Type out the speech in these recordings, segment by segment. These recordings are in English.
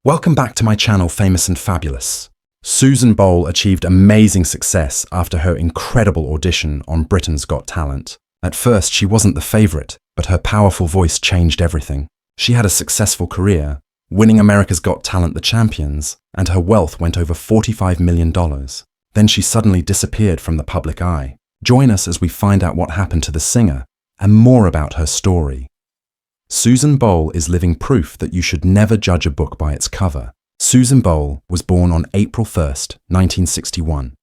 Welcome back to my channel, Famous and Fabulous. Susan Boyle achieved amazing success after her incredible audition on Britain's Got Talent. At first, she wasn't the favourite, but her powerful voice changed everything. She had a successful career, winning America's Got Talent The Champions, and her wealth went over $45 million. Then she suddenly disappeared from the public eye. Join us as we find out what happened to the singer and more about her story. Susan Boyle is living proof that you should never judge a book by its cover. Susan Boyle was born on April 1st, 1961.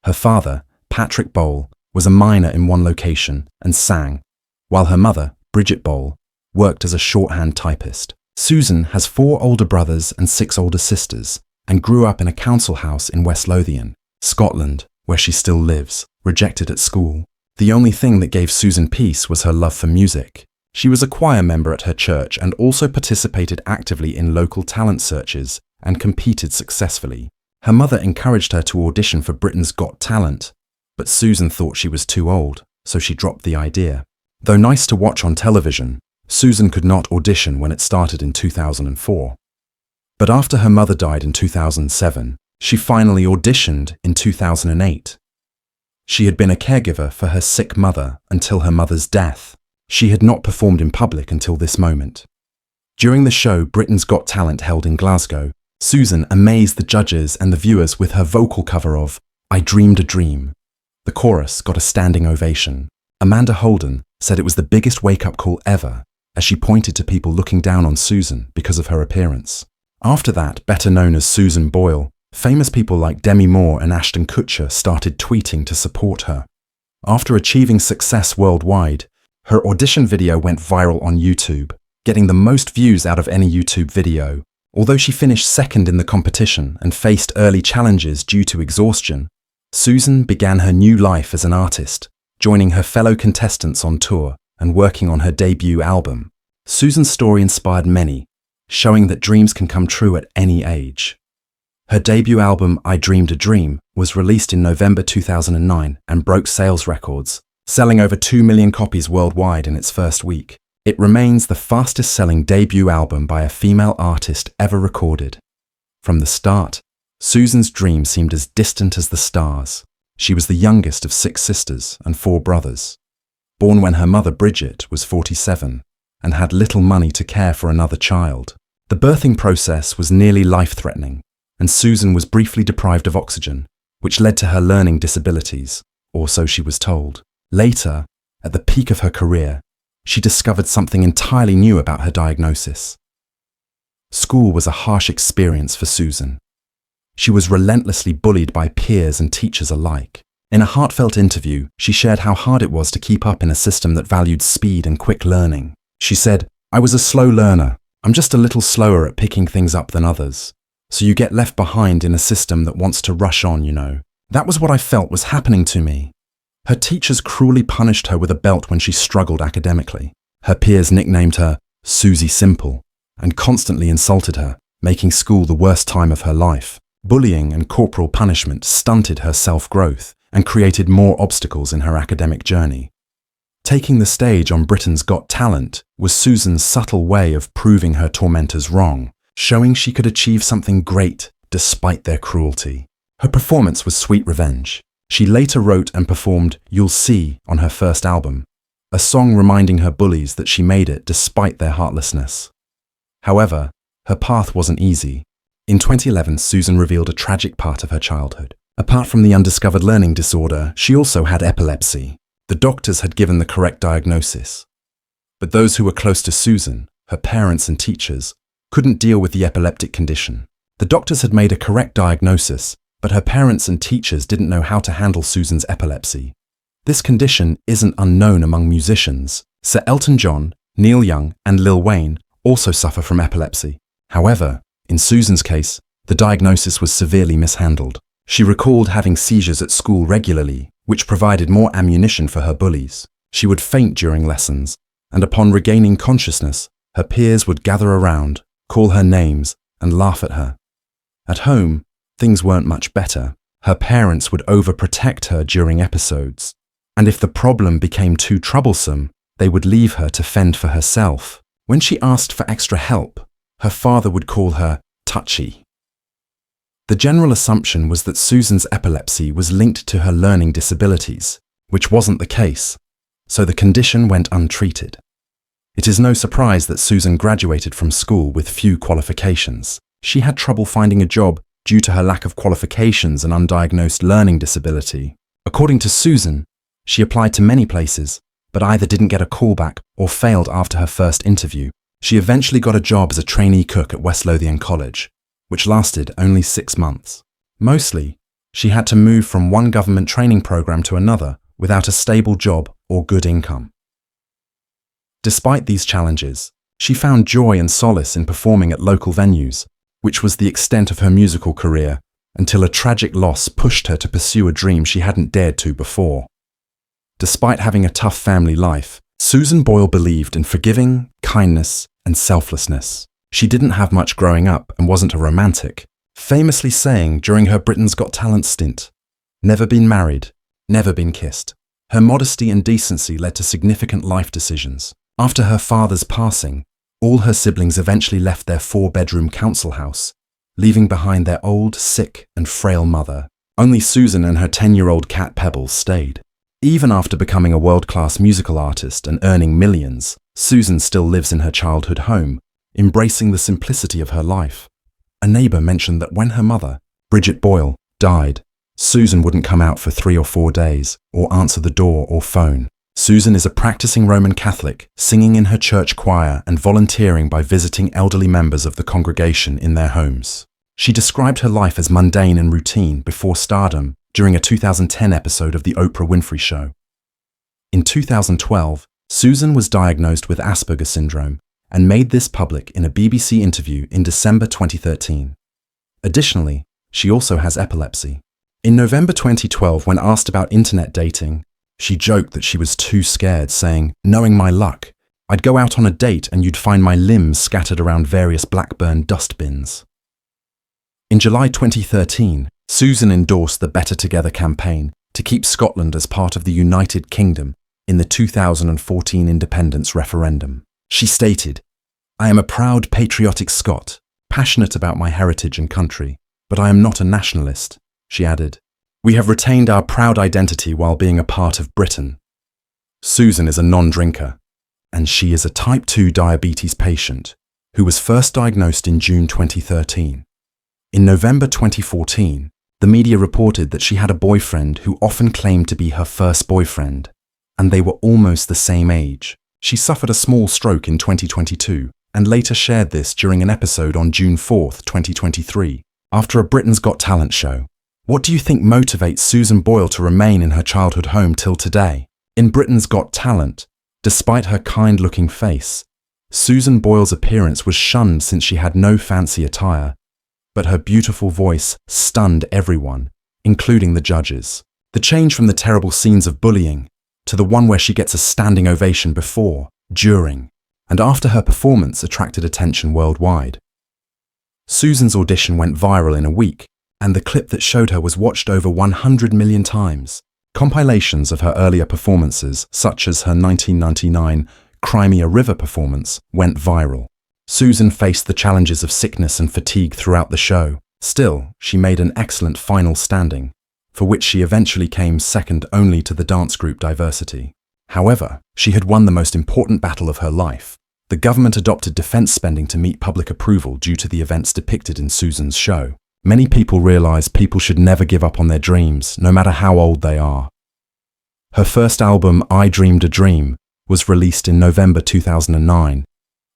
Her father, Patrick Boyle, was a miner in one location and sang, while her mother, Bridget Boyle, worked as a shorthand typist. Susan has 4 older brothers and 6 older sisters and grew up in a council house in West Lothian, Scotland, where she still lives, rejected at school. The only thing that gave Susan peace was her love for music. She was a choir member at her church and also participated actively in local talent searches and competed successfully. Her mother encouraged her to audition for Britain's Got Talent, but Susan thought she was too old, so she dropped the idea. Though nice to watch on television, Susan could not audition when it started in 2004. But after her mother died in 2007, she finally auditioned in 2008. She had been a caregiver for her sick mother until her mother's death. She had not performed in public until this moment. During the show Britain's Got Talent held in Glasgow, Susan amazed the judges and the viewers with her vocal cover of I Dreamed a Dream. The chorus got a standing ovation. Amanda Holden said it was the biggest wake-up call ever, as she pointed to people looking down on Susan because of her appearance. After that, better known as Susan Boyle, famous people like Demi Moore and Ashton Kutcher started tweeting to support her. After achieving success worldwide, her audition video went viral on YouTube, getting the most views out of any YouTube video. Although she finished second in the competition and faced early challenges due to exhaustion, Susan began her new life as an artist, joining her fellow contestants on tour and working on her debut album. Susan's story inspired many, showing that dreams can come true at any age. Her debut album, I Dreamed a Dream, was released in November 2009 and broke sales records, selling over 2 million copies worldwide in its first week. It remains the fastest-selling debut album by a female artist ever recorded. From the start, Susan's dream seemed as distant as the stars. She was the youngest of 6 sisters and 4 brothers. Born when her mother Bridget was 47 and had little money to care for another child. The birthing process was nearly life-threatening, and Susan was briefly deprived of oxygen, which led to her learning disabilities, or so she was told. Later, at the peak of her career, she discovered something entirely new about her diagnosis. School was a harsh experience for Susan. She was relentlessly bullied by peers and teachers alike. In a heartfelt interview, she shared how hard it was to keep up in a system that valued speed and quick learning. She said, "I was a slow learner. I'm just a little slower at picking things up than others. So you get left behind in a system that wants to rush on, you know. That was what I felt was happening to me." Her teachers cruelly punished her with a belt when she struggled academically. Her peers nicknamed her Susie Simple and constantly insulted her, making school the worst time of her life. Bullying and corporal punishment stunted her self-growth and created more obstacles in her academic journey. Taking the stage on Britain's Got Talent was Susan's subtle way of proving her tormentors wrong, showing she could achieve something great despite their cruelty. Her performance was sweet revenge. She later wrote and performed You'll See on her first album, a song reminding her bullies that she made it despite their heartlessness. However, her path wasn't easy. In 2011, Susan revealed a tragic part of her childhood. Apart from the undiscovered learning disorder, she also had epilepsy. The doctors had given the correct diagnosis. But those who were close to Susan, her parents and teachers, couldn't deal with the epileptic condition. The doctors had made a correct diagnosis, but her parents and teachers didn't know how to handle Susan's epilepsy. This condition isn't unknown among musicians. Sir Elton John, Neil Young, and Lil Wayne also suffer from epilepsy. However, in Susan's case, the diagnosis was severely mishandled. She recalled having seizures at school regularly, which provided more ammunition for her bullies. She would faint during lessons, and upon regaining consciousness, her peers would gather around, call her names, and laugh at her. At home, things weren't much better. Her parents would overprotect her during episodes, and if the problem became too troublesome, they would leave her to fend for herself. When she asked for extra help, her father would call her touchy. The general assumption was that Susan's epilepsy was linked to her learning disabilities, which wasn't the case, so the condition went untreated. It is no surprise that Susan graduated from school with few qualifications. She had trouble finding a job due to her lack of qualifications and undiagnosed learning disability. According to Susan, she applied to many places, but either didn't get a callback or failed after her first interview. She eventually got a job as a trainee cook at West Lothian College, which lasted only 6 months. Mostly, she had to move from one government training program to another without a stable job or good income. Despite these challenges, she found joy and solace in performing at local venues, which was the extent of her musical career, until a tragic loss pushed her to pursue a dream she hadn't dared to before. Despite having a tough family life, Susan Boyle believed in forgiving, kindness, and selflessness. She didn't have much growing up and wasn't a romantic, famously saying during her Britain's Got Talent stint, "Never been married, never been kissed." Her modesty and decency led to significant life decisions. After her father's passing, all her siblings eventually left their 4-bedroom council house, leaving behind their old, sick, and frail mother. Only Susan and her 10-year-old cat Pebbles stayed. Even after becoming a world-class musical artist and earning millions, Susan still lives in her childhood home, embracing the simplicity of her life. A neighbour mentioned that when her mother, Bridget Boyle, died, Susan wouldn't come out for 3 or 4 days or answer the door or phone. Susan is a practicing Roman Catholic, singing in her church choir and volunteering by visiting elderly members of the congregation in their homes. She described her life as mundane and routine before stardom during a 2010 episode of The Oprah Winfrey Show. In 2012, Susan was diagnosed with Asperger's syndrome and made this public in a BBC interview in December 2013. Additionally, she also has epilepsy. In November 2012, when asked about internet dating, she joked that she was too scared, saying, "Knowing my luck, I'd go out on a date and you'd find my limbs scattered around various Blackburn dustbins." In July 2013, Susan endorsed the Better Together campaign to keep Scotland as part of the United Kingdom in the 2014 independence referendum. She stated, "I am a proud patriotic Scot, passionate about my heritage and country, but I am not a nationalist." She added, "We have retained our proud identity while being a part of Britain." Susan is a non-drinker, and she is a type 2 diabetes patient who was first diagnosed in June 2013. In November 2014, the media reported that she had a boyfriend who often claimed to be her first boyfriend, and they were almost the same age. She suffered a small stroke in 2022 and later shared this during an episode on June 4, 2023, after a Britain's Got Talent show. What do you think motivates Susan Boyle to remain in her childhood home till today? In Britain's Got Talent, despite her kind-looking face, Susan Boyle's appearance was shunned since she had no fancy attire, but her beautiful voice stunned everyone, including the judges. The change from the terrible scenes of bullying to the one where she gets a standing ovation before, during, and after her performance attracted attention worldwide. Susan's audition went viral in a week, and the clip that showed her was watched over 100 million times. Compilations of her earlier performances, such as her 1999 Crimea River performance, went viral. Susan faced the challenges of sickness and fatigue throughout the show. Still, she made an excellent final standing, for which she eventually came second only to the dance group Diversity. However, she had won the most important battle of her life. The government adopted defense spending to meet public approval due to the events depicted in Susan's show. Many people realize people should never give up on their dreams, no matter how old they are. Her first album, I Dreamed a Dream, was released in November 2009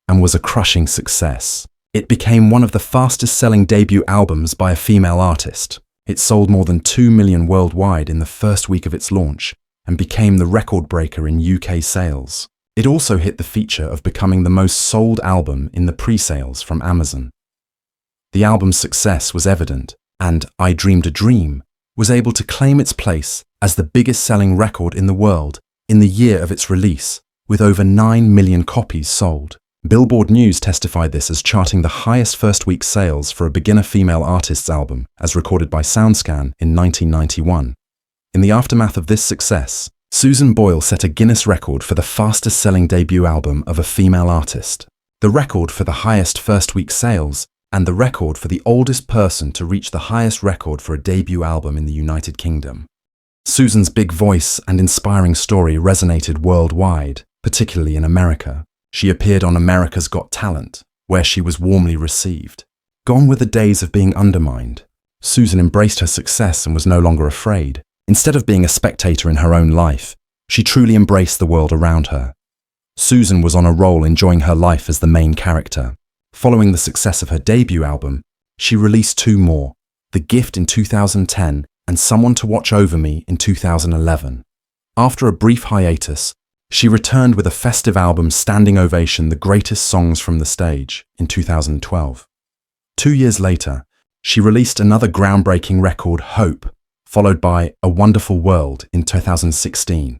and was a crushing success. It became one of the fastest-selling debut albums by a female artist. It sold more than 2 million worldwide in the first week of its launch and became the record breaker in UK sales. It also hit the feature of becoming the most sold album in the pre-sales from Amazon. The album's success was evident, and I Dreamed a Dream was able to claim its place as the biggest-selling record in the world in the year of its release, with over 9 million copies sold. Billboard News testified this as charting the highest first-week sales for a beginner female artist's album, as recorded by SoundScan in 1991. In the aftermath of this success, Susan Boyle set a Guinness record for the fastest-selling debut album of a female artist. The record for the highest first-week sales and the record for the oldest person to reach the highest record for a debut album in the United Kingdom. Susan's big voice and inspiring story resonated worldwide, particularly in America. She appeared on America's Got Talent, where she was warmly received. Gone were the days of being undermined. Susan embraced her success and was no longer afraid. Instead of being a spectator in her own life, she truly embraced the world around her. Susan was on a roll, enjoying her life as the main character. Following the success of her debut album, she released two more, The Gift in 2010 and Someone to Watch Over Me in 2011. After a brief hiatus, she returned with a festive album standing ovation, The Greatest Songs from the Stage, in 2012. 2 years later, she released another groundbreaking record, Hope, followed by A Wonderful World in 2016.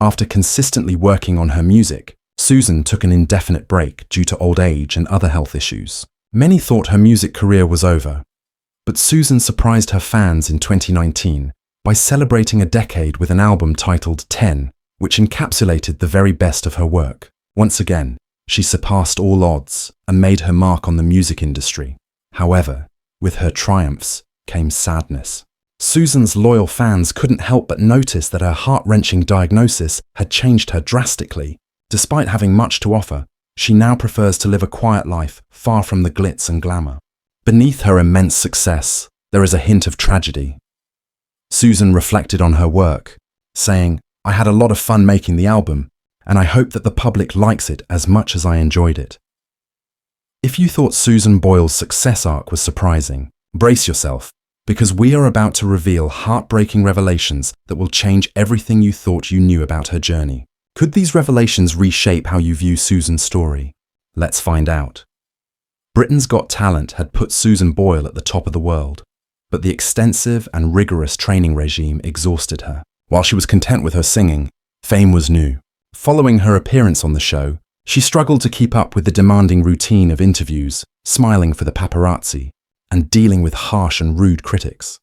After consistently working on her music, Susan took an indefinite break due to old age and other health issues. Many thought her music career was over, but Susan surprised her fans in 2019 by celebrating a decade with an album titled 10, which encapsulated the very best of her work. Once again, she surpassed all odds and made her mark on the music industry. However, with her triumphs came sadness. Susan's loyal fans couldn't help but notice that her heart-wrenching diagnosis had changed her drastically. Despite having much to offer, she now prefers to live a quiet life, far from the glitz and glamour. Beneath her immense success, there is a hint of tragedy. Susan reflected on her work, saying, "I had a lot of fun making the album, and I hope that the public likes it as much as I enjoyed it." If you thought Susan Boyle's success arc was surprising, brace yourself, because we are about to reveal heartbreaking revelations that will change everything you thought you knew about her journey. Could these revelations reshape how you view Susan's story? Let's find out. Britain's Got Talent had put Susan Boyle at the top of the world, but the extensive and rigorous training regime exhausted her. While she was content with her singing, fame was new. Following her appearance on the show, she struggled to keep up with the demanding routine of interviews, smiling for the paparazzi, and dealing with harsh and rude critics.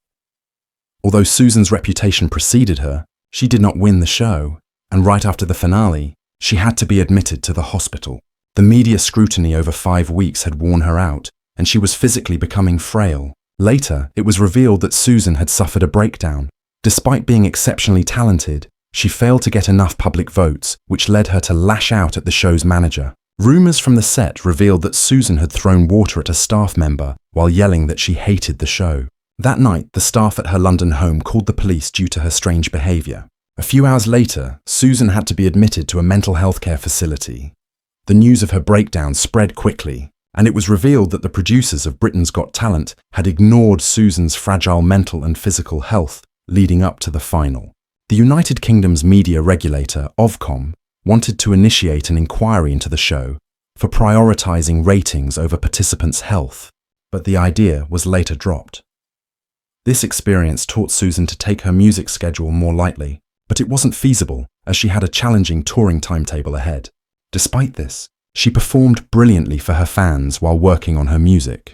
Although Susan's reputation preceded her, she did not win the show, and right after the finale, she had to be admitted to the hospital. The media scrutiny over 5 weeks had worn her out, and she was physically becoming frail. Later, it was revealed that Susan had suffered a breakdown. Despite being exceptionally talented, she failed to get enough public votes, which led her to lash out at the show's manager. Rumors from the set revealed that Susan had thrown water at a staff member while yelling that she hated the show. That night, the staff at her London home called the police due to her strange behaviour. A few hours later, Susan had to be admitted to a mental health care facility. The news of her breakdown spread quickly, and it was revealed that the producers of Britain's Got Talent had ignored Susan's fragile mental and physical health leading up to the final. The United Kingdom's media regulator, Ofcom, wanted to initiate an inquiry into the show for prioritising ratings over participants' health, but the idea was later dropped. This experience taught Susan to take her music schedule more lightly, but it wasn't feasible as she had a challenging touring timetable ahead. Despite this, she performed brilliantly for her fans while working on her music.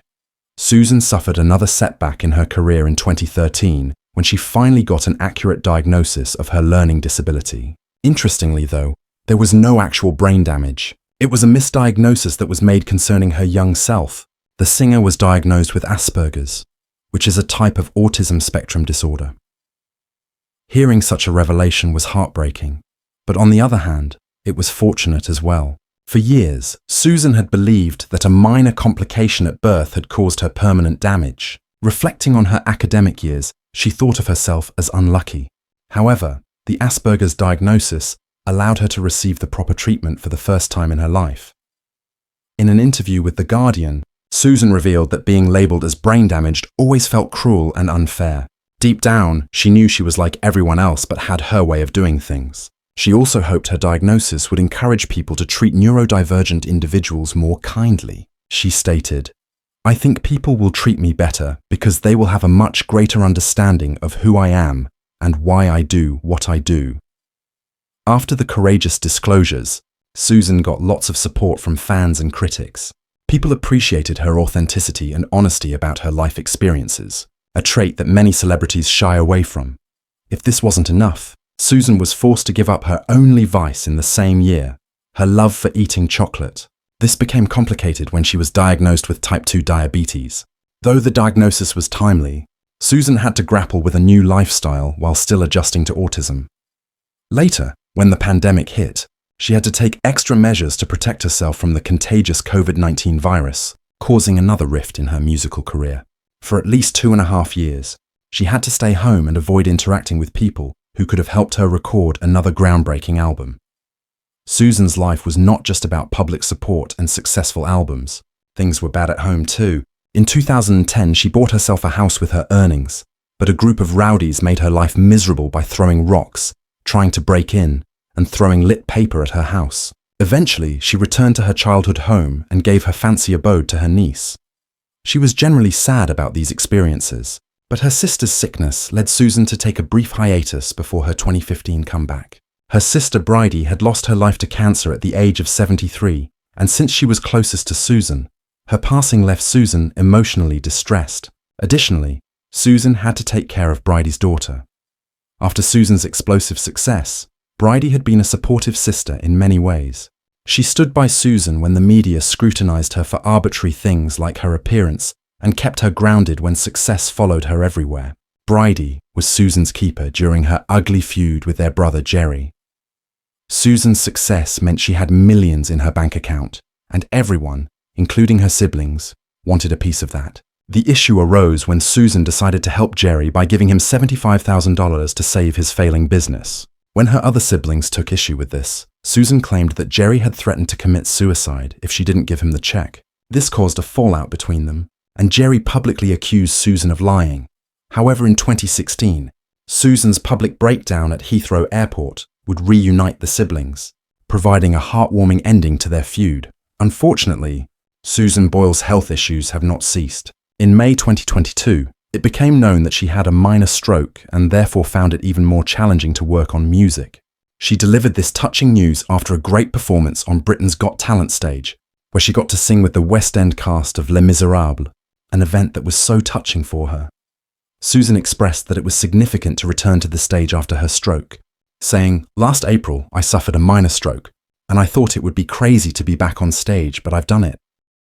Susan suffered another setback in her career in 2013 when she finally got an accurate diagnosis of her learning disability. Interestingly though, there was no actual brain damage. It was a misdiagnosis that was made concerning her young self. The singer was diagnosed with Asperger's, which is a type of autism spectrum disorder. Hearing such a revelation was heartbreaking, but on the other hand, it was fortunate as well. For years, Susan had believed that a minor complication at birth had caused her permanent damage. Reflecting on her academic years, she thought of herself as unlucky. However, the Asperger's diagnosis allowed her to receive the proper treatment for the first time in her life. In an interview with The Guardian, Susan revealed that being labelled as brain damaged always felt cruel and unfair. Deep down, she knew she was like everyone else but had her way of doing things. She also hoped her diagnosis would encourage people to treat neurodivergent individuals more kindly. She stated, "I think people will treat me better because they will have a much greater understanding of who I am and why I do what I do." After the courageous disclosures, Susan got lots of support from fans and critics. People appreciated her authenticity and honesty about her life experiences, a trait that many celebrities shy away from. If this wasn't enough, Susan was forced to give up her only vice in the same year, her love for eating chocolate. This became complicated when she was diagnosed with type 2 diabetes. Though the diagnosis was timely, Susan had to grapple with a new lifestyle while still adjusting to autism. Later, when the pandemic hit, she had to take extra measures to protect herself from the contagious COVID-19 virus, causing another rift in her musical career. For at least 2.5 years, she had to stay home and avoid interacting with people who could have helped her record another groundbreaking album. Susan's life was not just about public support and successful albums. Things were bad at home too. In 2010, she bought herself a house with her earnings, but a group of rowdies made her life miserable by throwing rocks, trying to break in, and throwing lit paper at her house. Eventually, she returned to her childhood home and gave her fancy abode to her niece. She was generally sad about these experiences, but her sister's sickness led Susan to take a brief hiatus before her 2015 comeback. Her sister Bridie had lost her life to cancer at the age of 73, and since she was closest to Susan, her passing left Susan emotionally distressed. Additionally, Susan had to take care of Bridie's daughter. After Susan's explosive success, Bridie had been a supportive sister in many ways. She stood by Susan when the media scrutinized her for arbitrary things like her appearance and kept her grounded when success followed her everywhere. Bridie was Susan's keeper during her ugly feud with their brother Jerry. Susan's success meant she had millions in her bank account, and everyone, including her siblings, wanted a piece of that. The issue arose when Susan decided to help Jerry by giving him $75,000 to save his failing business. When her other siblings took issue with this, Susan claimed that Jerry had threatened to commit suicide if she didn't give him the check. This caused a fallout between them, and Jerry publicly accused Susan of lying. However, in 2016, Susan's public breakdown at Heathrow Airport would reunite the siblings, providing a heartwarming ending to their feud. Unfortunately, Susan Boyle's health issues have not ceased. In May 2022, it became known that she had a minor stroke and therefore found it even more challenging to work on music. She delivered this touching news after a great performance on Britain's Got Talent stage, where she got to sing with the West End cast of Les Miserables, an event that was so touching for her. Susan expressed that it was significant to return to the stage after her stroke, saying, "Last April, I suffered a minor stroke, and I thought it would be crazy to be back on stage, but I've done it.